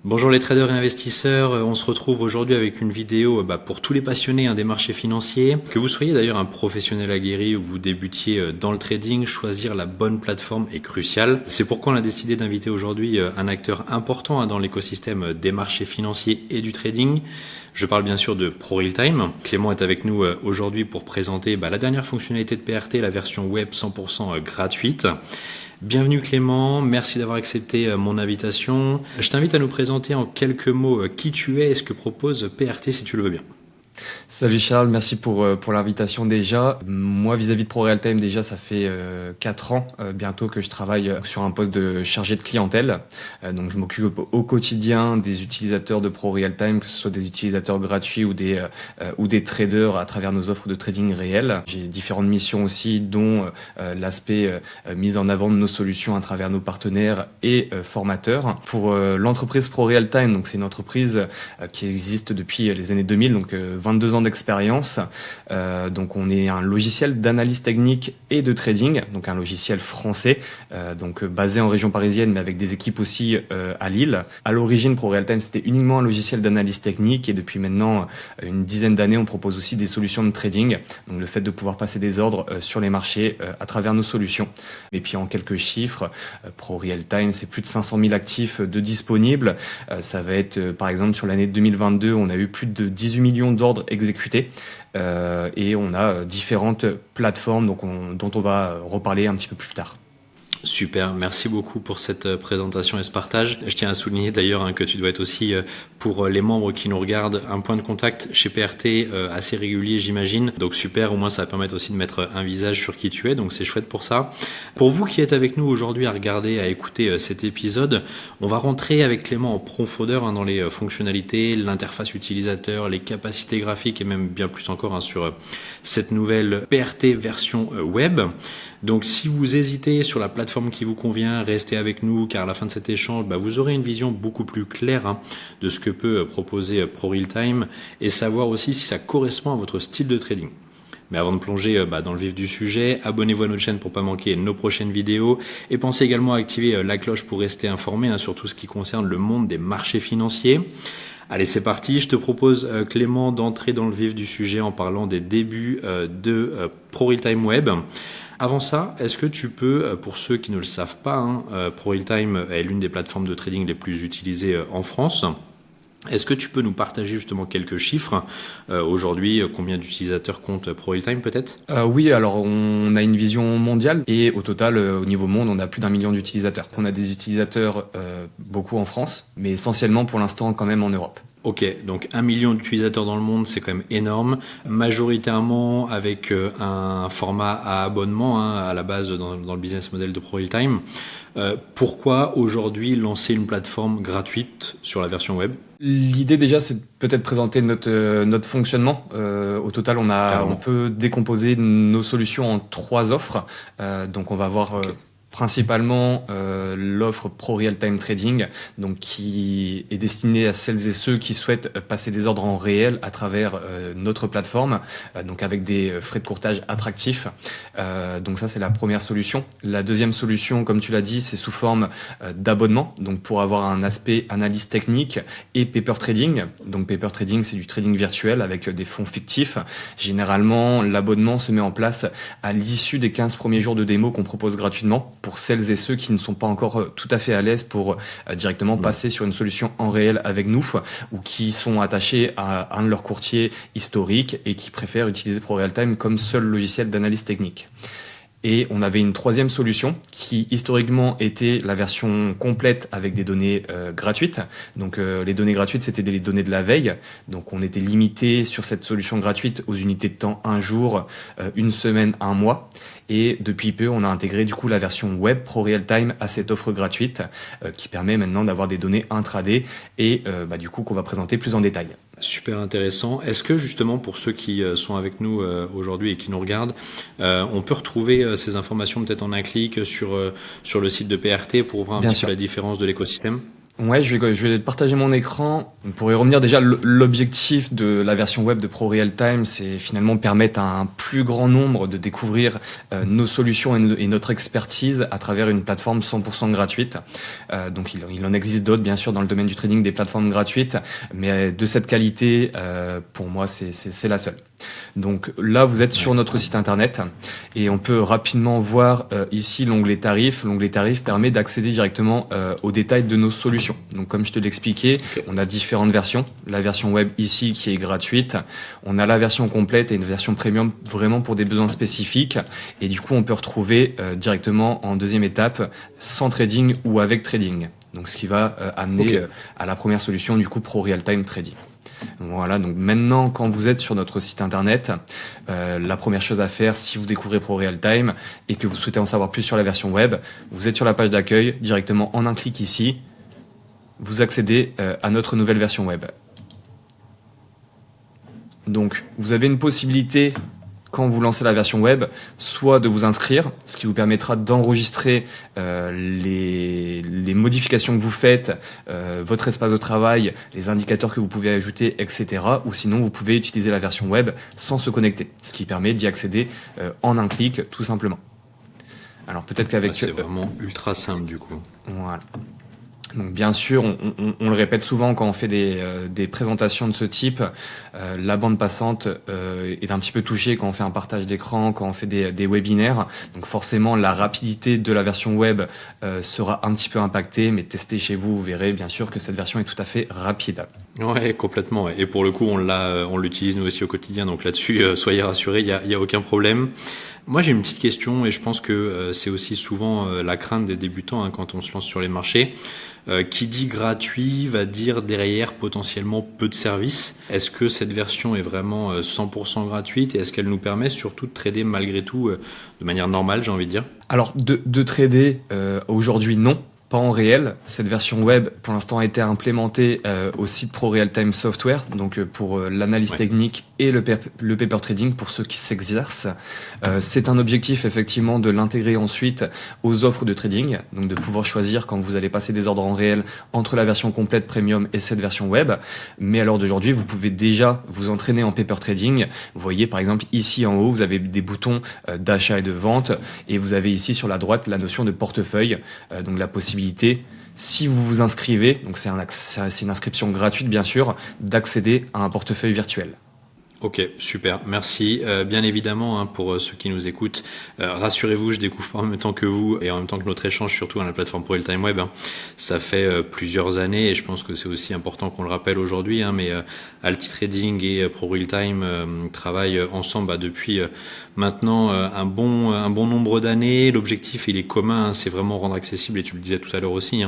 Bonjour les traders et investisseurs, on se retrouve aujourd'hui avec une vidéo pour tous les passionnés des marchés financiers. Que vous soyez d'ailleurs un professionnel aguerri ou que vous débutiez dans le trading, choisir la bonne plateforme est crucial. C'est pourquoi on a décidé d'inviter aujourd'hui un acteur important dans l'écosystème des marchés financiers et du trading. Je parle bien sûr de ProRealTime. Clément est avec nous aujourd'hui pour présenter la dernière fonctionnalité de PRT, la version web 100% gratuite. Bienvenue Clément, merci d'avoir accepté mon invitation. Je t'invite à nous présenter en quelques mots qui tu es et ce que propose PRT si tu le veux bien. Salut Charles, merci pour l'invitation déjà. Moi vis-à-vis de ProRealTime déjà ça fait 4 ans bientôt que je travaille sur un poste de chargé de clientèle. Donc je m'occupe au quotidien des utilisateurs de ProRealTime, que ce soit des utilisateurs gratuits ou des traders à travers nos offres de trading réel. J'ai différentes missions aussi dont l'aspect mise en avant de nos solutions à travers nos partenaires et formateurs. Pour l'entreprise ProRealTime, donc c'est une entreprise qui existe depuis les années 2000, donc 22 ans d'expérience. Donc on est un logiciel d'analyse technique et de trading, donc un logiciel français, donc basé en région parisienne mais avec des équipes aussi à Lille. À l'origine, ProRealTime c'était uniquement un logiciel d'analyse technique et depuis maintenant une dizaine d'années on propose aussi des solutions de trading, donc le fait de pouvoir passer des ordres sur les marchés à travers nos solutions. Et puis en quelques chiffres, ProRealTime c'est plus de 500 000 actifs de disponibles. Ça va être par exemple sur l'année 2022 on a eu plus de 18 millions d'ordres exécutés et on a différentes plateformes dont on va reparler un petit peu plus tard. Super, merci beaucoup pour cette présentation et ce partage. Je tiens à souligner d'ailleurs que tu dois être aussi, pour les membres qui nous regardent, un point de contact chez PRT assez régulier j'imagine. Donc super, au moins ça va permettre aussi de mettre un visage sur qui tu es, donc c'est chouette pour ça. Pour vous qui êtes avec nous aujourd'hui à regarder, à écouter cet épisode, on va rentrer avec Clément en profondeur dans les fonctionnalités, l'interface utilisateur, les capacités graphiques et même bien plus encore sur cette nouvelle PRT version web. Donc si vous hésitez sur la plateforme qui vous convient, restez avec nous car à la fin de cet échange, vous aurez une vision beaucoup plus claire de ce que peut proposer ProRealTime et savoir aussi si ça correspond à votre style de trading. Mais avant de plonger dans le vif du sujet, abonnez-vous à notre chaîne pour pas manquer nos prochaines vidéos et pensez également à activer la cloche pour rester informé sur tout ce qui concerne le monde des marchés financiers. Allez, c'est parti. Je te propose, Clément, d'entrer dans le vif du sujet en parlant des débuts de ProRealTime Web. Avant ça, est-ce que tu peux, pour ceux qui ne le savent pas, ProRealTime est l'une des plateformes de trading les plus utilisées en France. Est-ce que tu peux nous partager justement quelques chiffres aujourd'hui, combien d'utilisateurs compte ProRealTime peut-être? Oui, alors on a une vision mondiale et au total, au niveau monde, on a plus d'1 million d'utilisateurs. On a des utilisateurs beaucoup en France, mais essentiellement pour l'instant quand même en Europe. Ok, donc 1 million d'utilisateurs dans le monde, c'est quand même énorme. Majoritairement avec un format à abonnement à la base dans le business model de ProRealTime. Pourquoi aujourd'hui lancer une plateforme gratuite sur la version web? L'idée déjà, c'est peut-être présenter notre fonctionnement. Au total, on peut décomposer nos solutions en 3 offres. Donc on va avoir principalement l'offre ProRealTime Trading, donc qui est destinée à celles et ceux qui souhaitent passer des ordres en réel à travers notre plateforme, donc avec des frais de courtage attractifs. Donc ça c'est la première solution. La deuxième solution, comme tu l'as dit, c'est sous forme d'abonnement, donc pour avoir un aspect analyse technique et paper trading. Donc paper trading, c'est du trading virtuel avec des fonds fictifs. Généralement, l'abonnement se met en place à l'issue des 15 premiers jours de démo qu'on propose gratuitement pour celles et ceux qui ne sont pas encore tout à fait à l'aise pour directement passer sur une solution en réel avec nous ou qui sont attachés à un de leurs courtiers historiques et qui préfèrent utiliser ProRealTime comme seul logiciel d'analyse technique. Et on avait une troisième solution qui historiquement était la version complète avec des données gratuites. Donc les données gratuites, c'était des données de la veille. Donc on était limité sur cette solution gratuite aux unités de temps 1 jour, 1 semaine, 1 mois. Et depuis peu, on a intégré du coup la version web ProRealTime à cette offre gratuite qui permet maintenant d'avoir des données intraday et du coup qu'on va présenter plus en détail. Super intéressant. Est-ce que justement pour ceux qui sont avec nous aujourd'hui et qui nous regardent, on peut retrouver ces informations peut-être en un clic sur le site de PRT pour voir un Bien petit sûr. peu la différence de l'écosystème? Ouais, je vais partager mon écran. Pour y revenir, déjà, l'objectif de la version web de ProRealTime, c'est finalement permettre à un plus grand nombre de découvrir nos solutions et notre expertise à travers une plateforme 100% gratuite. Donc, il en existe d'autres, bien sûr, dans le domaine du trading, des plateformes gratuites, mais de cette qualité, pour moi, c'est la seule. Donc là, vous êtes sur notre site internet et on peut rapidement voir ici l'onglet tarifs. L'onglet tarifs permet d'accéder directement aux détails de nos solutions. Donc comme je te l'expliquais, on a différentes versions. La version web ici qui est gratuite. On a la version complète et une version premium vraiment pour des besoins spécifiques. Et du coup, on peut retrouver directement en deuxième étape sans trading ou avec trading. Donc ce qui va amener à la première solution du coup ProRealTime Trading. Voilà, donc maintenant quand vous êtes sur notre site internet, la première chose à faire si vous découvrez ProRealTime et que vous souhaitez en savoir plus sur la version web, vous êtes sur la page d'accueil, directement en un clic ici, vous accédez à notre nouvelle version web. Donc vous avez une possibilité quand vous lancez la version web, soit de vous inscrire, ce qui vous permettra d'enregistrer les modifications que vous faites, votre espace de travail, les indicateurs que vous pouvez ajouter, etc. Ou sinon, vous pouvez utiliser la version web sans se connecter, ce qui permet d'y accéder en un clic, tout simplement. Alors peut-être qu'avec... c'est vraiment ultra simple du coup. Voilà. Donc bien sûr, on le répète souvent quand on fait des présentations de ce type, la bande passante est un petit peu touchée quand on fait un partage d'écran, quand on fait des webinaires. Donc forcément, la rapidité de la version web sera un petit peu impactée, mais testez chez vous, vous verrez bien sûr que cette version est tout à fait rapide. Ouais, complètement. Et pour le coup, on l'utilise nous aussi au quotidien. Donc là-dessus, soyez rassurés, il y a aucun problème. Moi, j'ai une petite question et je pense que c'est aussi souvent la crainte des débutants quand on se lance sur les marchés. Qui dit gratuit va dire derrière potentiellement peu de services. Est-ce que cette version est vraiment 100% gratuite et est-ce qu'elle nous permet surtout de trader malgré tout de manière normale, j'ai envie de dire? Alors, de trader aujourd'hui, non. Pas en réel. Cette version web, pour l'instant, a été implémentée au site ProRealTime Software, donc pour l'analyse technique et le paper trading pour ceux qui s'exercent. C'est un objectif, effectivement, de l'intégrer ensuite aux offres de trading, donc de pouvoir choisir quand vous allez passer des ordres en réel entre la version complète premium et cette version web. Mais à l'heure d'aujourd'hui, vous pouvez déjà vous entraîner en paper trading. Vous voyez, par exemple, ici en haut, vous avez des boutons d'achat et de vente, et vous avez ici sur la droite la notion de portefeuille, donc la possibilité, si vous vous inscrivez, donc c'est une inscription gratuite bien sûr, d'accéder à un portefeuille virtuel. Ok, super, merci. Bien évidemment, pour ceux qui nous écoutent, rassurez-vous, je découvre pas en même temps que vous et en même temps que notre échange, surtout à la plateforme ProRealTime Web. Ça fait plusieurs années et je pense que c'est aussi important qu'on le rappelle aujourd'hui. Mais Altitrading et ProRealTime travaillent ensemble depuis maintenant un bon nombre d'années. L'objectif, il est commun, c'est vraiment rendre accessible, et tu le disais tout à l'heure aussi,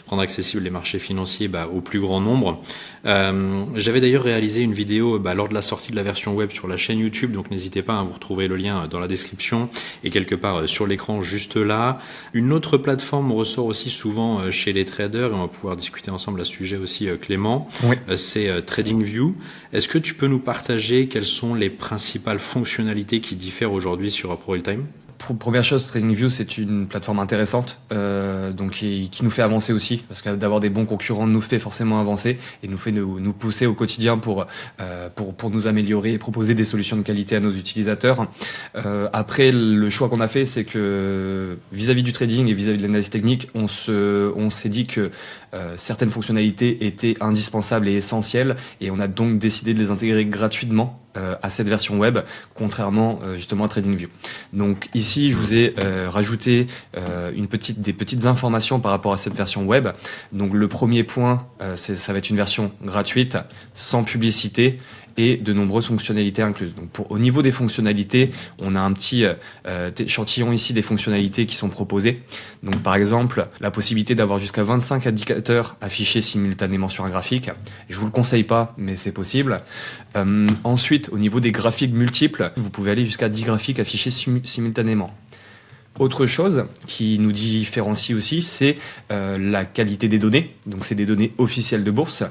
rendre accessible les marchés financiers au plus grand nombre. J'avais d'ailleurs réalisé une vidéo lors de la sortie de la version web sur la chaîne YouTube, donc n'hésitez pas, vous retrouvez le lien dans la description et quelque part sur l'écran juste là. Une autre plateforme ressort aussi souvent chez les traders, et on va pouvoir discuter ensemble à ce sujet aussi, Clément. Oui. C'est TradingView. Est-ce que tu peux nous partager quelles sont les principales fonctionnalités qui diffèrent aujourd'hui sur ProRealTime? Première chose, TradingView, c'est une plateforme intéressante, donc qui nous fait avancer aussi, parce que d'avoir des bons concurrents nous fait forcément avancer et nous fait nous pousser au quotidien pour nous améliorer et proposer des solutions de qualité à nos utilisateurs. Après, le choix qu'on a fait, c'est que vis-à-vis du trading et vis-à-vis de l'analyse technique, on s'est dit que certaines fonctionnalités étaient indispensables et essentielles, et on a donc décidé de les intégrer gratuitement à cette version web, contrairement justement à TradingView. Donc ici, je vous ai rajouté des petites informations par rapport à cette version web. Donc le premier point, ça va être une version gratuite, sans publicité, et de nombreuses fonctionnalités incluses. Donc au niveau des fonctionnalités, on a un petit échantillon ici des fonctionnalités qui sont proposées. Donc par exemple, la possibilité d'avoir jusqu'à 25 indicateurs affichés simultanément sur un graphique. Je vous le conseille pas, mais c'est possible. Ensuite, au niveau des graphiques multiples, vous pouvez aller jusqu'à 10 graphiques affichés simultanément. Autre chose qui nous différencie aussi, c'est la qualité des données. Donc c'est des données officielles de bourse.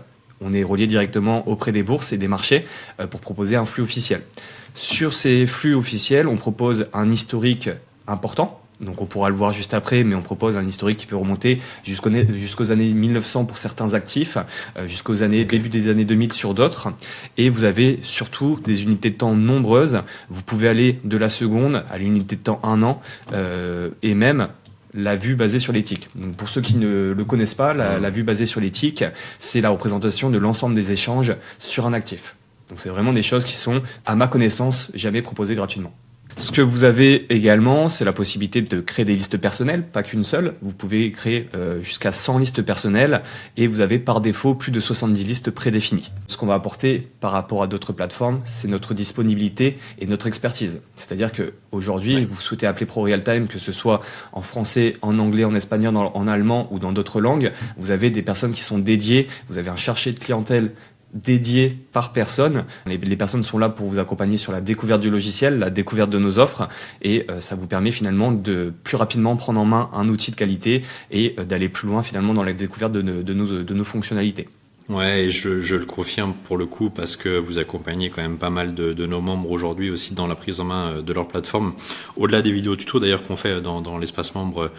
On est relié directement auprès des bourses et des marchés pour proposer un flux officiel. Sur ces flux officiels, on propose un historique important. Donc on pourra le voir juste après, mais on propose un historique qui peut remonter jusqu'aux années 1900 pour certains actifs, jusqu'aux début des années 2000 sur d'autres. Et vous avez surtout des unités de temps nombreuses. Vous pouvez aller de la seconde à l'unité de temps 1 an, et même la vue basée sur les ticks. Donc pour ceux qui ne le connaissent pas, la vue basée sur les ticks, c'est la représentation de l'ensemble des échanges sur un actif. Donc c'est vraiment des choses qui sont, à ma connaissance, jamais proposées gratuitement. Ce que vous avez également, c'est la possibilité de créer des listes personnelles, pas qu'une seule. Vous pouvez créer jusqu'à 100 listes personnelles et vous avez par défaut plus de 70 listes prédéfinies. Ce qu'on va apporter par rapport à d'autres plateformes, c'est notre disponibilité et notre expertise. C'est-à-dire qu'aujourd'hui, vous souhaitez appeler ProRealTime, que ce soit en français, en anglais, en espagnol, en allemand ou dans d'autres langues, vous avez des personnes qui sont dédiées, vous avez un cherché de clientèle dédié par personne. Les personnes sont là pour vous accompagner sur la découverte du logiciel, la découverte de nos offres, et ça vous permet finalement de plus rapidement prendre en main un outil de qualité et d'aller plus loin finalement dans la découverte de nos fonctionnalités. Ouais, et je le confirme pour le coup parce que vous accompagnez quand même pas mal de nos membres aujourd'hui aussi dans la prise en main de leur plateforme. Au-delà des vidéos tutos d'ailleurs qu'on fait dans l'espace membre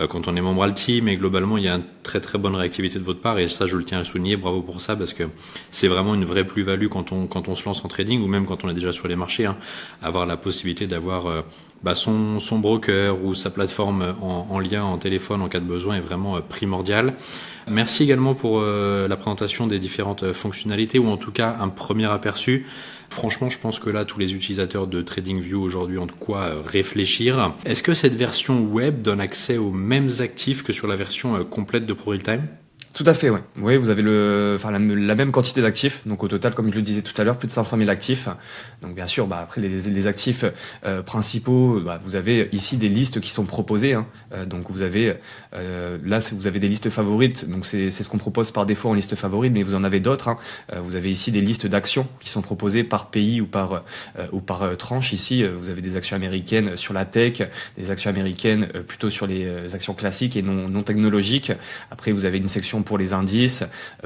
quand on est membre Alti, mais globalement il y a une très très bonne réactivité de votre part et ça je le tiens à le souligner, bravo pour ça parce que c'est vraiment une vraie plus-value quand on se lance en trading ou même quand on est déjà sur les marchés, hein, avoir la possibilité d'avoir son broker ou sa plateforme en lien en téléphone en cas de besoin est vraiment primordial. Merci également pour la présentation des différentes fonctionnalités ou en tout cas un premier aperçu. Franchement, je pense que là, tous les utilisateurs de TradingView aujourd'hui ont de quoi réfléchir. Est-ce que cette version web donne accès aux mêmes actifs que sur la version complète de ProRealTime ? Tout à fait, ouais. Oui, vous avez la même quantité d'actifs. Donc au total, comme je le disais tout à l'heure, plus de 500 000 actifs. Donc bien sûr, après les actifs principaux, vous avez ici des listes qui sont proposées. Hein. Donc vous avez là, vous avez des listes favorites. Donc c'est ce qu'on propose par défaut en liste favorite, mais vous en avez d'autres. Hein. Vous avez ici des listes d'actions qui sont proposées par pays ou par tranche. Ici, vous avez des actions américaines sur la tech, des actions américaines plutôt sur les actions classiques et non technologiques. Après, vous avez une section pour les indices,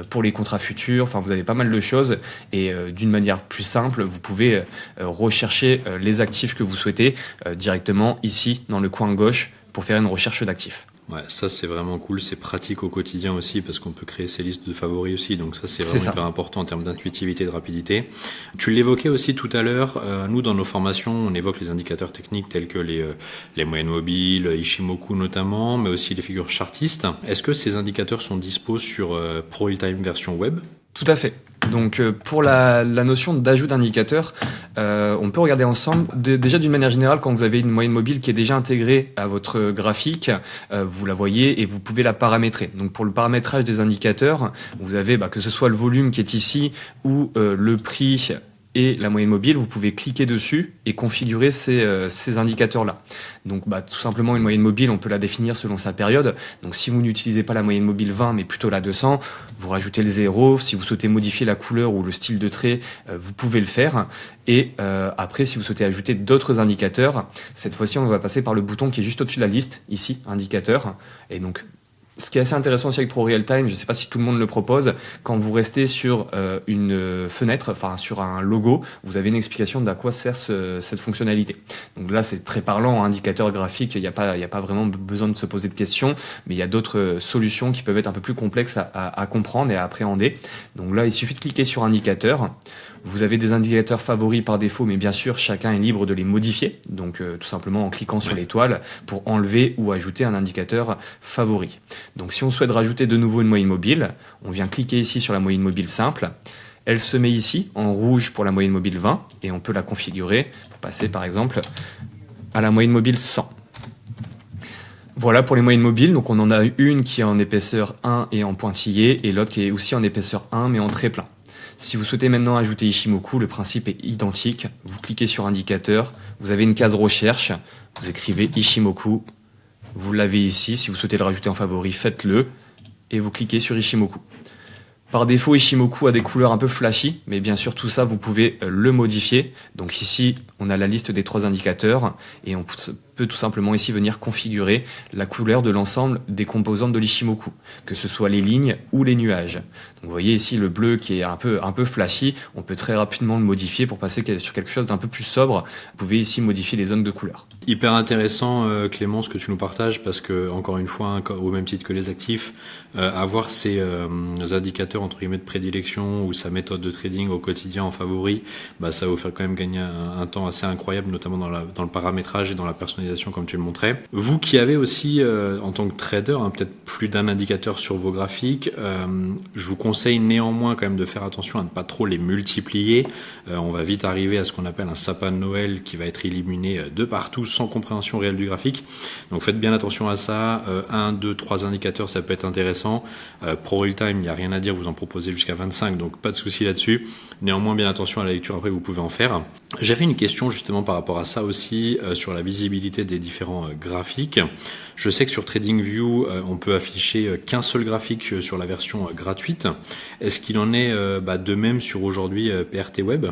pour les contrats futurs, enfin vous avez pas mal de choses et d'une manière plus simple, vous pouvez rechercher les actifs que vous souhaitez directement ici dans le coin gauche pour faire une recherche d'actifs. Ouais, ça c'est vraiment cool, c'est pratique au quotidien aussi parce qu'on peut créer ses listes de favoris aussi, donc ça c'est vraiment hyper important en termes d'intuitivité et de rapidité. Tu l'évoquais aussi tout à l'heure, nous dans nos formations on évoque les indicateurs techniques tels que les moyennes mobiles, Ishimoku notamment, mais aussi les figures chartistes. Est-ce que ces indicateurs sont dispos sur ProRealTime version web ? Tout à fait. Donc pour la notion d'ajout d'indicateurs, on peut regarder ensemble. Déjà d'une manière générale, quand vous avez une moyenne mobile qui est déjà intégrée à votre graphique, vous la voyez et vous pouvez la paramétrer. Donc pour le paramétrage des indicateurs, vous avez que ce soit le volume qui est ici ou le prix et la moyenne mobile, vous pouvez cliquer dessus et configurer ces indicateurs-là. Donc tout simplement une moyenne mobile, on peut la définir selon sa période. Donc si vous n'utilisez pas la moyenne mobile 20 mais plutôt la 200, vous rajoutez le 0. Si vous souhaitez modifier la couleur ou le style de trait, vous pouvez le faire. Et après, si vous souhaitez ajouter d'autres indicateurs, cette fois-ci on va passer par le bouton qui est juste au-dessus de la liste, ici, indicateurs. Et donc ce qui est assez intéressant aussi avec ProRealTime, je ne sais pas si tout le monde le propose, quand vous restez sur une fenêtre, enfin sur un logo, vous avez une explication d'à quoi sert cette fonctionnalité. Donc là, c'est très parlant, indicateur graphique, il n'y a pas vraiment besoin de se poser de questions, mais il y a d'autres solutions qui peuvent être un peu plus complexes à comprendre et à appréhender. Donc là, il suffit de cliquer sur indicateur. Vous avez des indicateurs favoris par défaut, mais bien sûr, chacun est libre de les modifier. Donc, tout simplement en cliquant sur l'étoile pour enlever ou ajouter un indicateur favori. Donc, si on souhaite rajouter de nouveau une moyenne mobile, on vient cliquer ici sur la moyenne mobile simple. Elle se met ici en rouge pour la moyenne mobile 20 et on peut la configurer pour passer, par exemple, à la moyenne mobile 100. Voilà pour les moyennes mobiles. Donc, on en a une qui est en épaisseur 1 et en pointillé et l'autre qui est aussi en épaisseur 1 mais en trait plein. Si vous souhaitez maintenant ajouter Ishimoku, le principe est identique. Vous cliquez sur indicateur, vous avez une case recherche, vous écrivez Ishimoku, vous l'avez ici. Si vous souhaitez le rajouter en favori, faites-le et vous cliquez sur Ishimoku. Par défaut, Ishimoku a des couleurs un peu flashy, mais bien sûr tout ça vous pouvez le modifier. Donc ici, on a la liste des 3 indicateurs et on peut tout simplement ici venir configurer la couleur de l'ensemble des composantes de l'Ishimoku, que ce soit les lignes ou les nuages. Donc vous voyez ici le bleu qui est un peu flashy, on peut très rapidement le modifier pour passer sur quelque chose d'un peu plus sobre. Vous pouvez ici modifier les zones de couleur. Hyper intéressant Clément ce que tu nous partages, parce que encore une fois, au même titre que les actifs, avoir ces indicateurs entre guillemets de prédilection ou sa méthode de trading au quotidien en favori, ça va vous faire quand même gagner un temps assez incroyable, notamment dans le paramétrage et dans la personnalisation comme tu le montrais. Vous qui avez aussi en tant que trader peut-être plus d'un indicateur sur vos graphiques, je vous conseille néanmoins quand même de faire attention à ne pas trop les multiplier. On va vite arriver à ce qu'on appelle un sapin de Noël qui va être illuminé de partout sans compréhension réelle du graphique. Donc faites bien attention à ça. 1, 2, 3 indicateurs, ça peut être intéressant. Pro Real Time, il n'y a rien à dire, vous en proposez jusqu'à 25, donc pas de souci là-dessus. Néanmoins, bien attention à la lecture après, vous pouvez en faire. J'avais une question justement par rapport à ça aussi, sur la visibilité des différents graphiques. Je sais que sur TradingView, on peut afficher qu'un seul graphique sur la version gratuite. Est-ce qu'il en est de même sur aujourd'hui PRT Web ?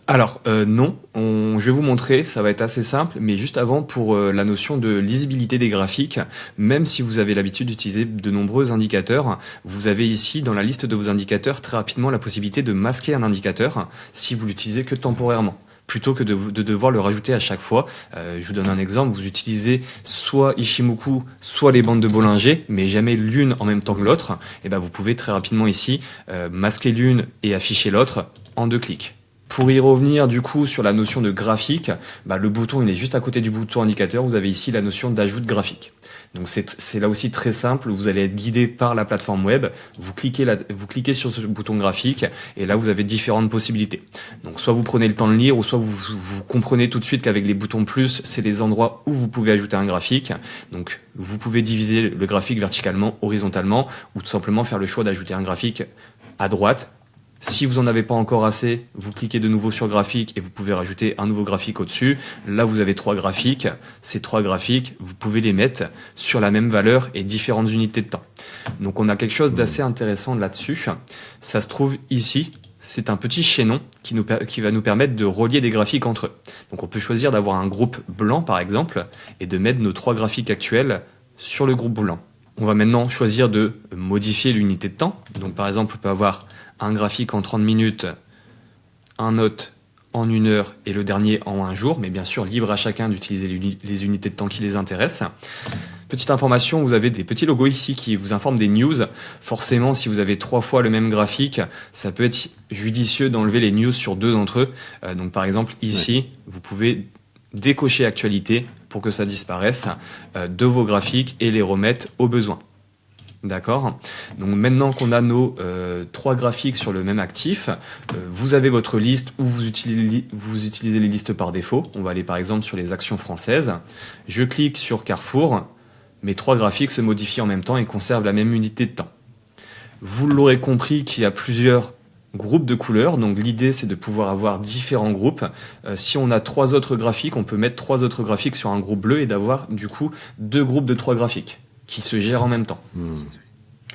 Alors non, je vais vous montrer, ça va être assez simple, mais juste avant, pour la notion de lisibilité des graphiques, même si vous avez l'habitude d'utiliser de nombreux indicateurs, vous avez ici dans la liste de vos indicateurs très rapidement la possibilité de masquer un indicateur si vous l'utilisez que temporairement, plutôt que de devoir le rajouter à chaque fois. Je vous donne un exemple, vous utilisez soit Ishimoku, soit les bandes de Bollinger, mais jamais l'une en même temps que l'autre, et vous pouvez très rapidement ici masquer l'une et afficher l'autre en 2 clics. Pour y revenir du coup sur la notion de graphique, le bouton il est juste à côté du bouton indicateur, vous avez ici la notion d'ajout de graphique. Donc c'est là aussi très simple, vous allez être guidé par la plateforme web, vous cliquez sur ce bouton graphique et là vous avez différentes possibilités. Donc soit vous prenez le temps de lire ou soit vous comprenez tout de suite qu'avec les boutons plus, c'est les endroits où vous pouvez ajouter un graphique. Donc vous pouvez diviser le graphique verticalement, horizontalement ou tout simplement faire le choix d'ajouter un graphique à droite. Si vous n'en avez pas encore assez, vous cliquez de nouveau sur graphique et vous pouvez rajouter un nouveau graphique au-dessus. Là, vous avez 3 graphiques. Ces 3 graphiques, vous pouvez les mettre sur la même valeur et différentes unités de temps. Donc, on a quelque chose d'assez intéressant là-dessus. Ça se trouve ici. C'est un petit chaînon qui va nous permettre de relier des graphiques entre eux. Donc, on peut choisir d'avoir un groupe blanc, par exemple, et de mettre nos 3 graphiques actuels sur le groupe blanc. On va maintenant choisir de modifier l'unité de temps. Donc, par exemple, on peut avoir un graphique en 30 minutes, un autre en 1 heure et le dernier en 1 jour, mais bien sûr libre à chacun d'utiliser les unités de temps qui les intéressent. Petite information, vous avez des petits logos ici qui vous informent des news. Forcément, si vous avez 3 fois le même graphique, ça peut être judicieux d'enlever les news sur 2 d'entre eux. Donc par exemple ici, vous pouvez décocher actualité pour que ça disparaisse de vos graphiques et les remettre au besoin. D'accord. Donc maintenant qu'on a nos 3 graphiques sur le même actif, vous avez votre liste où vous utilisez les listes par défaut. On va aller par exemple sur les actions françaises. Je clique sur Carrefour. Mes 3 graphiques se modifient en même temps et conservent la même unité de temps. Vous l'aurez compris qu'il y a plusieurs groupes de couleurs. Donc l'idée c'est de pouvoir avoir différents groupes. Si on a 3 autres graphiques, on peut mettre 3 autres graphiques sur un groupe bleu et d'avoir du coup 2 groupes de 3 graphiques qui se gèrent en même temps.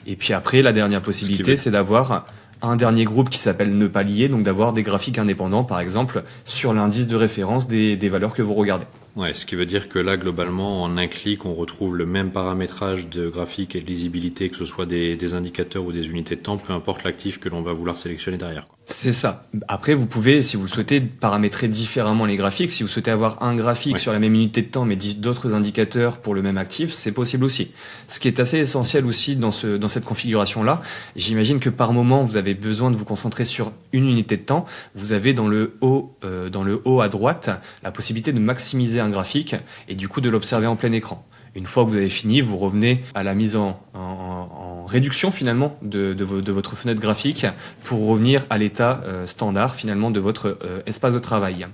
Et puis après, la dernière possibilité, c'est d'avoir un dernier groupe qui s'appelle ne pas lier, donc d'avoir des graphiques indépendants, par exemple, sur l'indice de référence des valeurs que vous regardez. Ouais, ce qui veut dire que là, globalement, en un clic, on retrouve le même paramétrage de graphique et de lisibilité, que ce soit des indicateurs ou des unités de temps, peu importe l'actif que l'on va vouloir sélectionner derrière. C'est ça. Après, vous pouvez, si vous le souhaitez, paramétrer différemment les graphiques. Si vous souhaitez avoir un graphique sur la même unité de temps, mais d'autres indicateurs pour le même actif, c'est possible aussi. Ce qui est assez essentiel aussi dans cette configuration-là, j'imagine que par moment, vous avez besoin de vous concentrer sur une unité de temps. Vous avez dans le haut à droite, la possibilité de maximiser un graphique et du coup de l'observer en plein écran. Une fois que vous avez fini, vous revenez à la mise en réduction finalement de votre fenêtre graphique pour revenir à l'état standard finalement de votre espace de travail.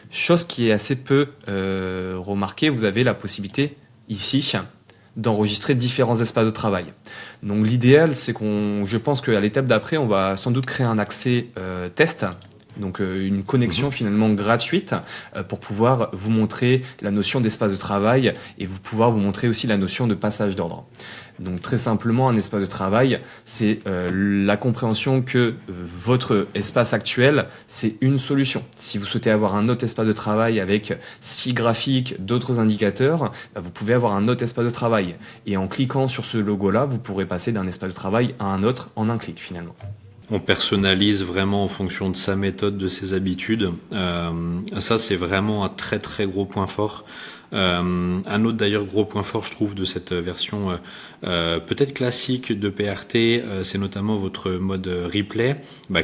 Chose qui est assez peu remarquée, vous avez la possibilité ici d'enregistrer différents espaces de travail. Donc l'idéal, c'est je pense qu'à l'étape d'après, on va sans doute créer un accès test. Donc une connexion finalement gratuite pour pouvoir vous montrer la notion d'espace de travail et pouvoir vous montrer aussi la notion de passage d'ordre. Donc très simplement, un espace de travail, c'est la compréhension que votre espace actuel, c'est une solution. Si vous souhaitez avoir un autre espace de travail avec 6 graphiques, d'autres indicateurs, vous pouvez avoir un autre espace de travail. Et en cliquant sur ce logo-là, vous pourrez passer d'un espace de travail à un autre en un clic finalement. On personnalise vraiment en fonction de sa méthode, de ses habitudes. Ça, c'est vraiment un très très gros point fort. Un autre d'ailleurs gros point fort, je trouve, de cette version peut-être classique de PRT, c'est notamment votre mode replay,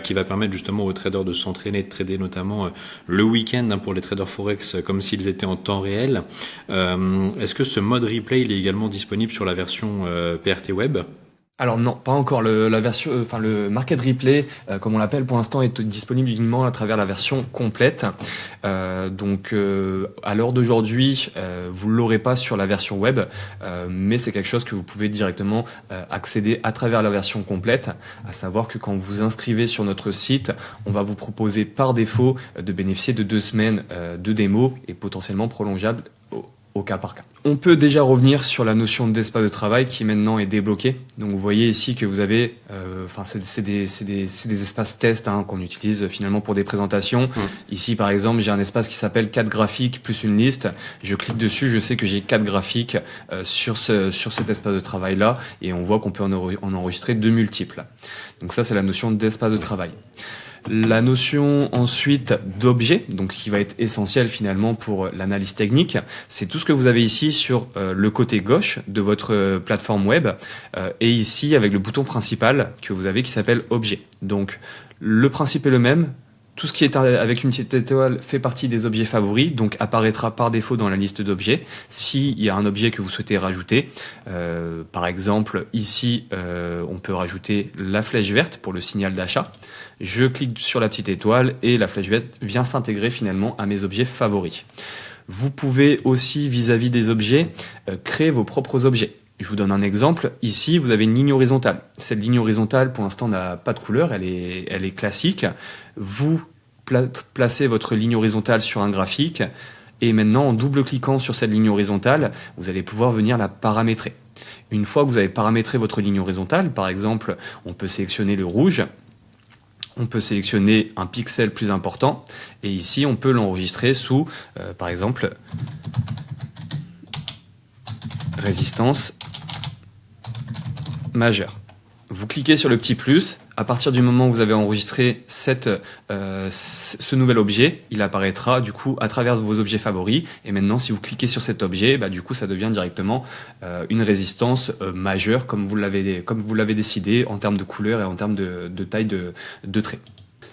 qui va permettre justement aux traders de s'entraîner, de trader notamment le week-end pour les traders forex comme s'ils étaient en temps réel. Est-ce que ce mode replay il est également disponible sur la version PRT web? Alors non, pas encore. La version, le Market Replay, comme on l'appelle pour l'instant, est disponible uniquement à travers la version complète. Donc à l'heure d'aujourd'hui, vous l'aurez pas sur la version web, mais c'est quelque chose que vous pouvez directement accéder à travers la version complète. À savoir que quand vous vous inscrivez sur notre site, on va vous proposer par défaut de bénéficier de 2 semaines de démo et potentiellement prolongeables au cas par cas. On peut déjà revenir sur la notion d'espace de travail qui maintenant est débloquée. Donc vous voyez ici que vous avez, c'est des espaces tests qu'on utilise finalement pour des présentations. Ici par exemple, j'ai un espace qui s'appelle 4 graphiques plus une liste. Je clique dessus, je sais que j'ai 4 graphiques sur cet espace de travail là, et on voit qu'on peut en enregistrer 2 multiples. Donc ça c'est la notion d'espace de travail. La notion ensuite d'objet, donc qui va être essentielle finalement pour l'analyse technique, c'est tout ce que vous avez ici sur le côté gauche de votre plateforme web et ici avec le bouton principal que vous avez qui s'appelle objet. Donc le principe est le même. Tout ce qui est avec une petite étoile fait partie des objets favoris, donc apparaîtra par défaut dans la liste d'objets. S'il y a un objet que vous souhaitez rajouter, par exemple ici, on peut rajouter la flèche verte pour le signal d'achat. Je clique sur la petite étoile et la flèche verte vient s'intégrer finalement à mes objets favoris. Vous pouvez aussi, vis-à-vis des objets, créer vos propres objets. Je vous donne un exemple. Ici, vous avez une ligne horizontale. Cette ligne horizontale, pour l'instant, n'a pas de couleur. Elle est classique. Vous placez votre ligne horizontale sur un graphique et maintenant, en double-cliquant sur cette ligne horizontale, vous allez pouvoir venir la paramétrer. Une fois que vous avez paramétré votre ligne horizontale, par exemple, on peut sélectionner le rouge, on peut sélectionner un pixel plus important et ici, on peut l'enregistrer sous, par exemple, résistance majeure. Vous cliquez sur le petit plus. À partir du moment où vous avez enregistré ce nouvel objet, il apparaîtra du coup à travers vos objets favoris. Et maintenant, si vous cliquez sur cet objet, du coup, ça devient directement une résistance majeure, comme vous l'avez décidé en termes de couleur et en termes de taille de trait.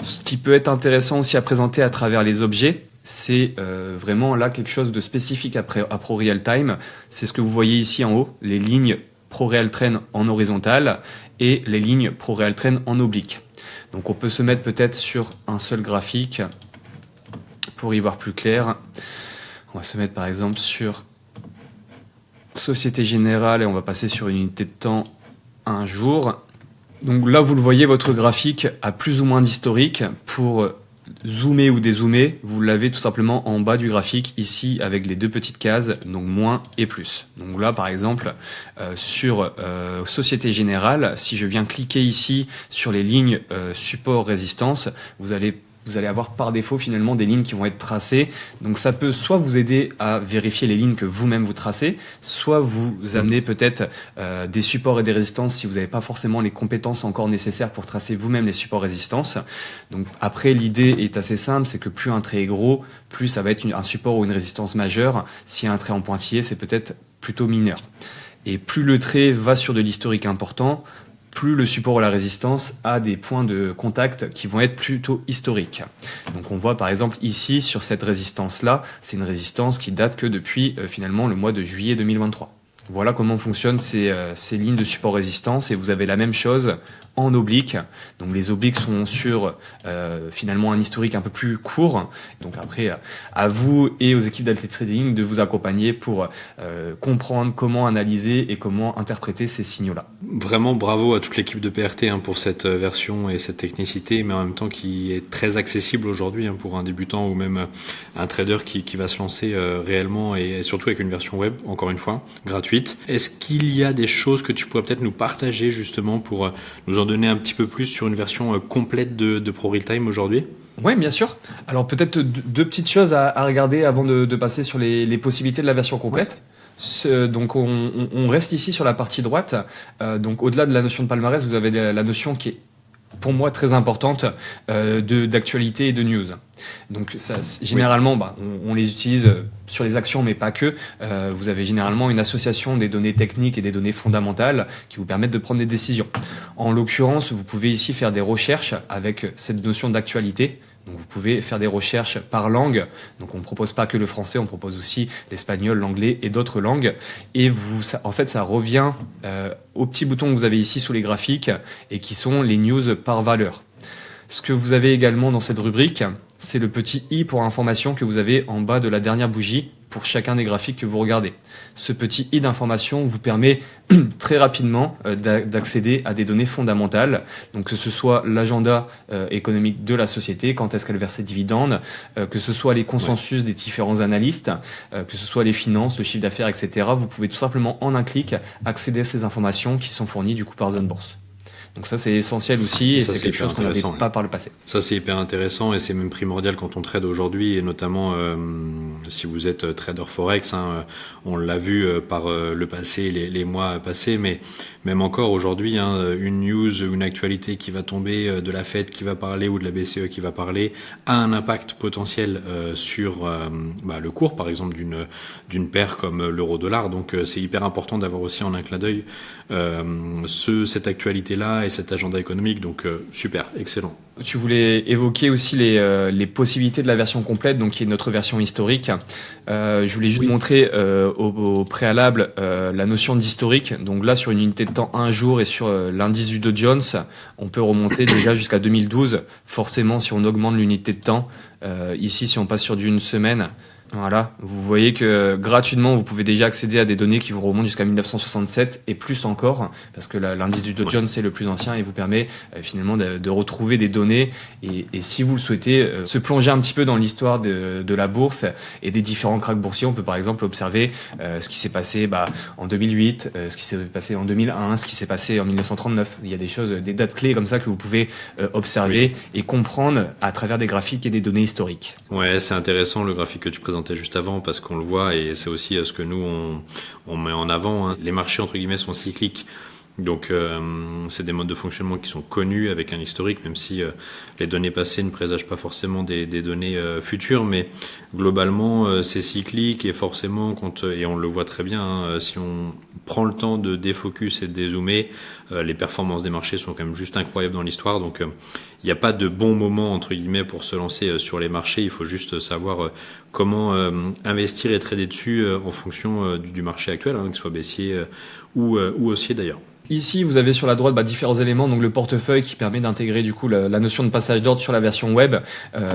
Ce qui peut être intéressant aussi à présenter à travers les objets, c'est vraiment là quelque chose de spécifique à ProRealTime. C'est ce que vous voyez ici en haut, les lignes ProRealTrend en horizontal et les lignes ProRealTrend en oblique. Donc on peut se mettre peut-être sur un seul graphique pour y voir plus clair. On va se mettre par exemple sur Société Générale et on va passer sur une unité de temps un jour. Donc là vous le voyez, votre graphique a plus ou moins d'historique. Pour zoomer ou dézoomer, vous l'avez tout simplement en bas du graphique, ici avec les 2 petites cases, donc moins et plus. Donc là par exemple, sur Société Générale, si je viens cliquer ici sur les lignes support résistance, vous allez avoir par défaut finalement des lignes qui vont être tracées. Donc ça peut soit vous aider à vérifier les lignes que vous-même vous tracez, soit vous amener peut-être des supports et des résistances si vous n'avez pas forcément les compétences encore nécessaires pour tracer vous-même les supports résistances. Donc après, l'idée est assez simple, c'est que plus un trait est gros, plus ça va être un support ou une résistance majeure. Si un trait en pointillé, c'est peut-être plutôt mineur. Et plus le trait va sur de l'historique important, plus le support ou la résistance a des points de contact qui vont être plutôt historiques. Donc on voit par exemple ici sur cette résistance-là, c'est une résistance qui date que depuis finalement le mois de juillet 2023. Voilà comment fonctionnent ces lignes de support résistance et vous avez la même chose en oblique. Donc les obliques sont sur finalement un historique un peu plus court. Donc après, à vous et aux équipes d'Alté Trading de vous accompagner pour comprendre comment analyser et comment interpréter ces signaux-là. Vraiment bravo à toute l'équipe de PRT pour cette version et cette technicité, mais en même temps qui est très accessible aujourd'hui pour un débutant ou même un trader qui va se lancer réellement et surtout avec une version web, encore une fois, gratuite. Est-ce qu'il y a des choses que tu pourrais peut-être nous partager justement pour nous en donner un petit peu plus sur une version complète de Pro Real Time aujourd'hui ? Oui, bien sûr. Alors peut-être deux petites choses à regarder avant de passer sur les possibilités de la version complète. Donc on reste ici sur la partie droite. Donc au-delà de la notion de palmarès, vous avez la notion qui est pour moi très importante d'actualité et de news. Donc ça, généralement, on les utilise sur les actions, mais pas que. Vous avez généralement une association des données techniques et des données fondamentales qui vous permettent de prendre des décisions. En l'occurrence, vous pouvez ici faire des recherches avec cette notion d'actualité. Donc vous pouvez faire des recherches par langue. Donc on ne propose pas que le français, on propose aussi l'espagnol, l'anglais et d'autres langues. Et ça revient aux petits boutons que vous avez ici sous les graphiques et qui sont les news par valeur. Ce que vous avez également dans cette rubrique, c'est le petit i pour information que vous avez en bas de la dernière bougie pour chacun des graphiques que vous regardez. Ce petit i d'information vous permet très rapidement d'accéder à des données fondamentales, donc que ce soit l'agenda économique de la société, quand est-ce qu'elle verse ses dividendes, que ce soit les consensus des différents analystes, que ce soit les finances, le chiffre d'affaires, etc. Vous pouvez tout simplement en un clic accéder à ces informations qui sont fournies du coup par Zone Bourse. Donc ça, c'est essentiel aussi et c'est quelque chose qu'on n'avait pas par le passé. Ça, c'est hyper intéressant et c'est même primordial quand on trade aujourd'hui et notamment si vous êtes trader Forex, on l'a vu par le passé, les mois passés, mais même encore aujourd'hui, une news, une actualité qui va tomber de la Fed qui va parler ou de la BCE qui va parler a un impact potentiel sur le cours, par exemple, d'une paire comme l'euro-dollar. Donc c'est hyper important d'avoir aussi en un clin d'œil cette actualité-là et cet agenda économique, donc super, excellent. Tu voulais évoquer aussi les possibilités de la version complète, donc qui est notre version historique. Je voulais juste montrer au préalable la notion d'historique. Donc là, sur une unité de temps 1 jour et sur l'indice du Dow Jones, on peut remonter déjà jusqu'à 2012. Forcément, si on augmente l'unité de temps, ici, si on passe sur d'une semaine, voilà, vous voyez que gratuitement, vous pouvez déjà accéder à des données qui vous remontent jusqu'à 1967 et plus encore, parce que l'indice du Dow Jones c'est le plus ancien et vous permet finalement de retrouver des données. Et si vous le souhaitez, se plonger un petit peu dans l'histoire de la bourse et des différents cracks boursiers, on peut par exemple observer ce qui s'est passé en 2008, ce qui s'est passé en 2001, ce qui s'est passé en 1939. Il y a des choses, des dates clés comme ça que vous pouvez observer et comprendre à travers des graphiques et des données historiques. Ouais, c'est intéressant le graphique que tu présentais juste avant parce qu'on le voit et c'est aussi ce que nous on met en avant. Les marchés entre guillemets sont cycliques. Donc c'est des modes de fonctionnement qui sont connus avec un historique, même si les données passées ne présagent pas forcément des données futures, mais globalement c'est cyclique et forcément et on le voit très bien, si on prend le temps de défocus et de dézoomer, les performances des marchés sont quand même juste incroyables dans l'histoire. Donc il n'y a pas de bon moment entre guillemets pour se lancer sur les marchés, il faut juste savoir comment investir et trader dessus en fonction du marché actuel, que ce soit baissier ou haussier d'ailleurs. Ici, vous avez sur la droite différents éléments, donc le portefeuille qui permet d'intégrer du coup la notion de passage d'ordre sur la version web,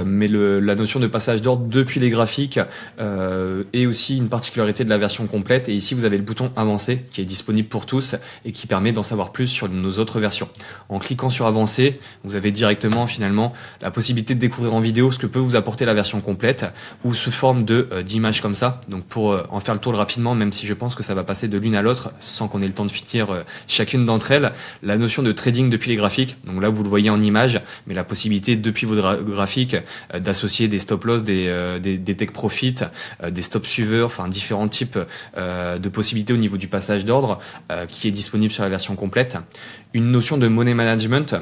mais la notion de passage d'ordre depuis les graphiques est aussi une particularité de la version complète. Et ici, vous avez le bouton avancé qui est disponible pour tous et qui permet d'en savoir plus sur nos autres versions. En cliquant sur avancer, vous avez directement finalement la possibilité de découvrir en vidéo ce que peut vous apporter la version complète ou sous forme d'images comme ça. Donc pour en faire le tour rapidement, même si je pense que ça va passer de l'une à l'autre sans qu'on ait le temps de finir chacune d'entre elles, la notion de trading depuis les graphiques. Donc là, vous le voyez en image, mais la possibilité depuis vos graphiques d'associer des stop loss, des take profit, des stop suiveurs, enfin différents types de possibilités au niveau du passage d'ordre qui est disponible sur la version complète. Une notion de money management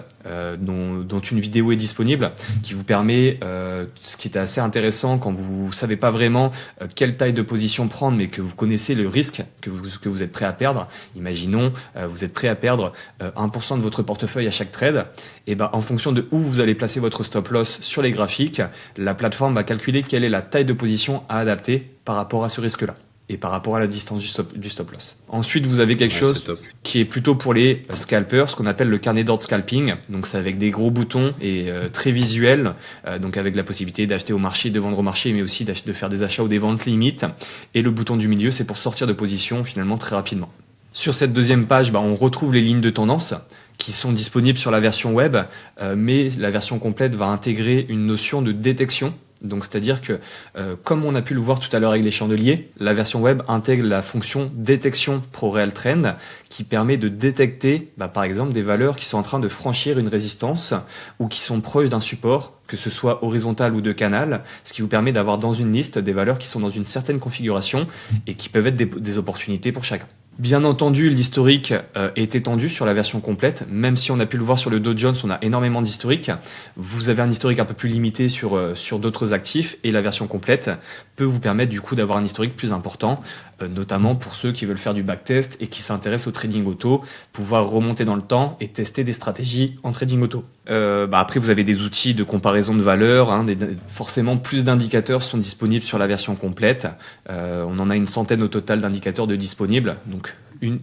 dont une vidéo est disponible qui vous permet, ce qui est assez intéressant quand vous savez pas vraiment quelle taille de position prendre, mais que vous connaissez le risque que vous êtes prêt à perdre. Imaginons, vous êtes prêt à perdre 1% de votre portefeuille à chaque trade. Et en fonction de où vous allez placer votre stop loss sur les graphiques, la plateforme va calculer quelle est la taille de position à adapter par rapport à ce risque-là. et par rapport à la distance du stop loss. Ensuite, vous avez quelque chose qui est plutôt pour les scalpers, ce qu'on appelle le carnet d'ordre scalping. Donc c'est avec des gros boutons et très visuel, donc avec la possibilité d'acheter au marché, de vendre au marché, mais aussi de faire des achats ou des ventes limites. Et le bouton du milieu, c'est pour sortir de position finalement très rapidement. Sur cette deuxième page, on retrouve les lignes de tendance qui sont disponibles sur la version web, mais la version complète va intégrer une notion de détection. Donc c'est-à-dire que, comme on a pu le voir tout à l'heure avec les chandeliers, la version web intègre la fonction détection pro real trend qui permet de détecter, par exemple, des valeurs qui sont en train de franchir une résistance ou qui sont proches d'un support, que ce soit horizontal ou de canal, ce qui vous permet d'avoir dans une liste des valeurs qui sont dans une certaine configuration et qui peuvent être des opportunités pour chacun. Bien entendu, l'historique est étendu sur la version complète, même si on a pu le voir sur le Dow Jones, on a énormément d'historique. Vous avez un historique un peu plus limité sur d'autres actifs et la version complète peut vous permettre du coup d'avoir un historique plus important, notamment pour ceux qui veulent faire du backtest et qui s'intéressent au trading auto, pouvoir remonter dans le temps et tester des stratégies en trading auto. Après, vous avez des outils de comparaison de valeurs, forcément plus d'indicateurs sont disponibles sur la version complète. On en a une centaine au total d'indicateurs de disponibles, donc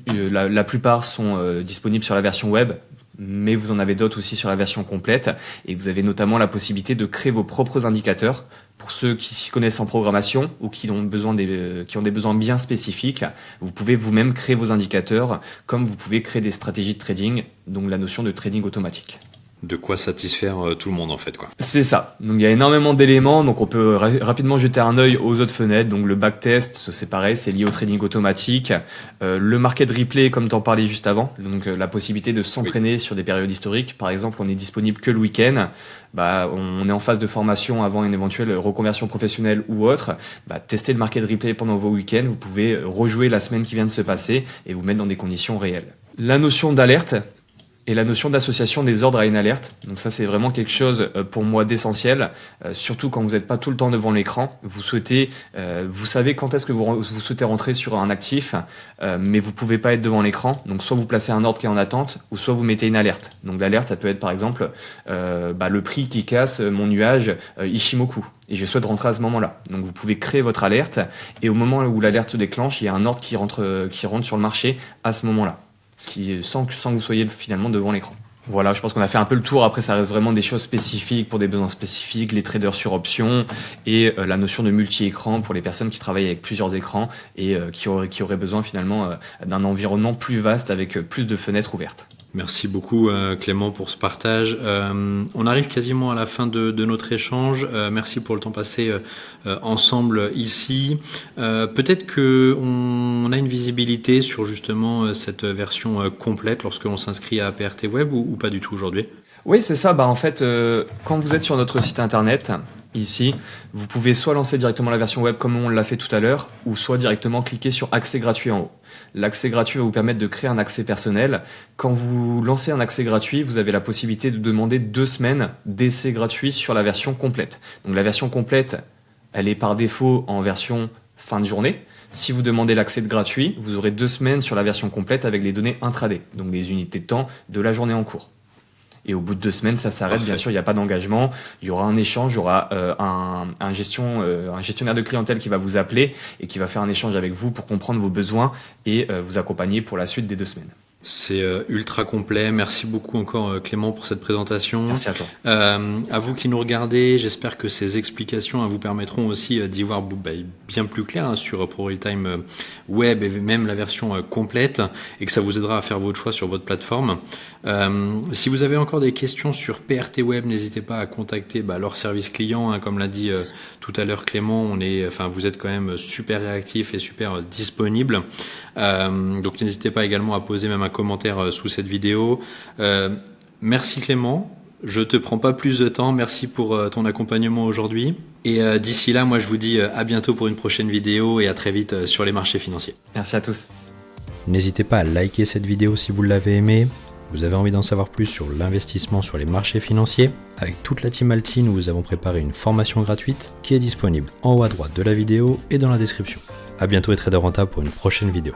la plupart sont disponibles sur la version web, mais vous en avez d'autres aussi sur la version complète, et vous avez notamment la possibilité de créer vos propres indicateurs. Pour ceux qui s'y connaissent en programmation ou qui ont des besoins bien spécifiques, vous pouvez vous-même créer vos indicateurs, comme vous pouvez créer des stratégies de trading, donc la notion de trading automatique. De quoi satisfaire tout le monde en fait, quoi. C'est ça. Donc il y a énormément d'éléments, donc on peut rapidement jeter un œil aux autres fenêtres. Donc le backtest, c'est pareil, c'est lié au trading automatique. Le market replay, comme t'en parlais juste avant, donc la possibilité de s'entraîner sur des périodes historiques. Par exemple, on est disponible que le week-end. On est en phase de formation avant une éventuelle reconversion professionnelle ou autre. Testez le market replay pendant vos week-ends. Vous pouvez rejouer la semaine qui vient de se passer et vous mettre dans des conditions réelles. La notion d'alerte et la notion d'association des ordres à une alerte. Donc ça, c'est vraiment quelque chose pour moi d'essentiel, surtout quand vous n'êtes pas tout le temps devant l'écran. Vous savez quand est-ce que vous souhaitez rentrer sur un actif, mais vous pouvez pas être devant l'écran. Donc soit vous placez un ordre qui est en attente, ou soit vous mettez une alerte. Donc l'alerte, ça peut être par exemple le prix qui casse mon nuage Ishimoku. Et je souhaite rentrer à ce moment-là. Donc vous pouvez créer votre alerte, et au moment où l'alerte se déclenche, il y a un ordre qui rentre sur le marché à ce moment-là. Sans que vous soyez finalement devant l'écran. Voilà, je pense qu'on a fait un peu le tour. Après, ça reste vraiment des choses spécifiques pour des besoins spécifiques, les traders sur options et la notion de multi-écran pour les personnes qui travaillent avec plusieurs écrans et qui auraient besoin finalement d'un environnement plus vaste avec plus de fenêtres ouvertes. Merci beaucoup Clément pour ce partage. On arrive quasiment à la fin de notre échange. Merci pour le temps passé ensemble ici. Peut-être que on a une visibilité sur justement cette version complète lorsque l'on s'inscrit à PRT Web ou pas du tout aujourd'hui? Oui, c'est ça. En fait, quand vous êtes sur notre site internet, ici, vous pouvez soit lancer directement la version web comme on l'a fait tout à l'heure, ou soit directement cliquer sur accès gratuit en haut. L'accès gratuit va vous permettre de créer un accès personnel. Quand vous lancez un accès gratuit, vous avez la possibilité de demander 2 semaines d'essai gratuit sur la version complète. Donc la version complète, elle est par défaut en version fin de journée. Si vous demandez l'accès gratuit, vous aurez 2 semaines sur la version complète avec les données intraday, donc les unités de temps de la journée en cours. Et au bout de 2 semaines, ça s'arrête. Parfait. Bien sûr, il n'y a pas d'engagement. Il y aura un échange, il y aura un gestionnaire de clientèle qui va vous appeler et qui va faire un échange avec vous pour comprendre vos besoins et vous accompagner pour la suite des 2 semaines. C'est ultra complet. Merci beaucoup encore Clément pour cette présentation. Merci à toi. À vous qui nous regardez, j'espère que ces explications vous permettront aussi d'y voir bien plus clair sur ProRealTime Web et même la version complète et que ça vous aidera à faire votre choix sur votre plateforme. Si vous avez encore des questions sur PRT Web, n'hésitez pas à contacter leur service client. Comme l'a dit tout à l'heure Clément, vous êtes quand même super réactif et super disponible. Donc n'hésitez pas également à poser même un commentaire sous cette vidéo. Merci Clément, je te prends pas plus de temps, merci pour ton accompagnement aujourd'hui. Et d'ici là, moi je vous dis à bientôt pour une prochaine vidéo et à très vite sur les marchés financiers. Merci à tous. N'hésitez pas à liker cette vidéo si vous l'avez aimée. Vous avez envie d'en savoir plus sur l'investissement sur les marchés financiers? Avec toute la team Altine, nous vous avons préparé une formation gratuite qui est disponible en haut à droite de la vidéo et dans la description. À bientôt et trader rentable pour une prochaine vidéo.